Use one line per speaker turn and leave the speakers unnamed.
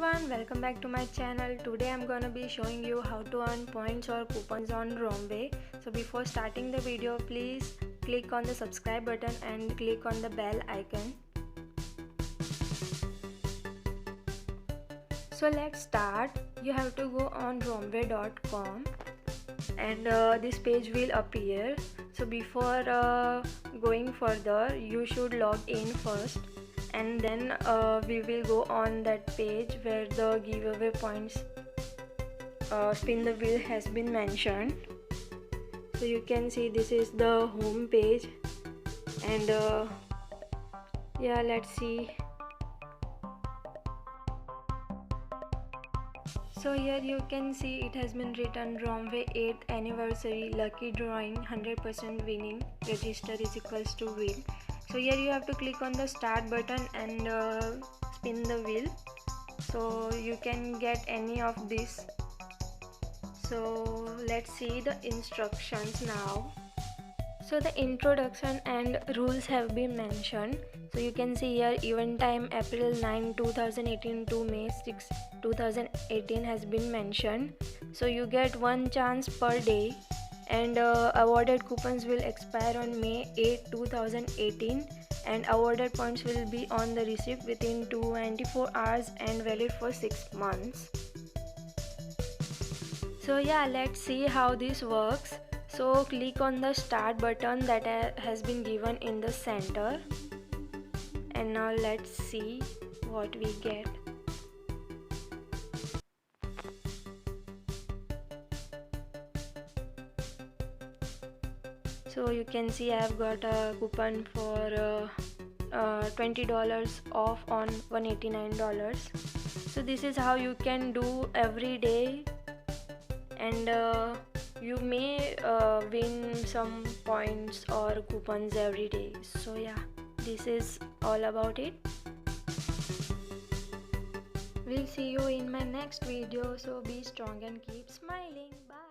everyone, welcome back to my channel. Today I'm gonna be showing you how to earn points or coupons on ROMWE. So before starting the video, please click on the subscribe button and click on the bell icon. So let's start. You have to go on romwe.com and this page will appear. So before going further, you should log in first, and then we will go on that page where the giveaway points spin the wheel has been mentioned. So you can see this is the home page, and yeah, let's see. So here you can see it has been written ROMWE 8th anniversary lucky drawing 100% winning, register is equals to wheel. So here you have to click on the start button and spin the wheel, so you can get any of this. So let's see the instructions now. So the introduction and rules have been mentioned. So you can see here event time April 9, 2018 to May 6, 2018 has been mentioned. So you get one chance per day, and awarded coupons will expire on May 8, 2018, and awarded points will be on the receipt within 24 hours and valid for 6 months. So yeah, let's see how this works. So click on the start button that has been given in the center, and now let's see what we get. So you can see I have got a coupon for $20 off on $189. So this is how you can do every day, and you may win some points or coupons every day. So yeah, this is all about it. We'll see you in my next video. So be strong and keep smiling. Bye.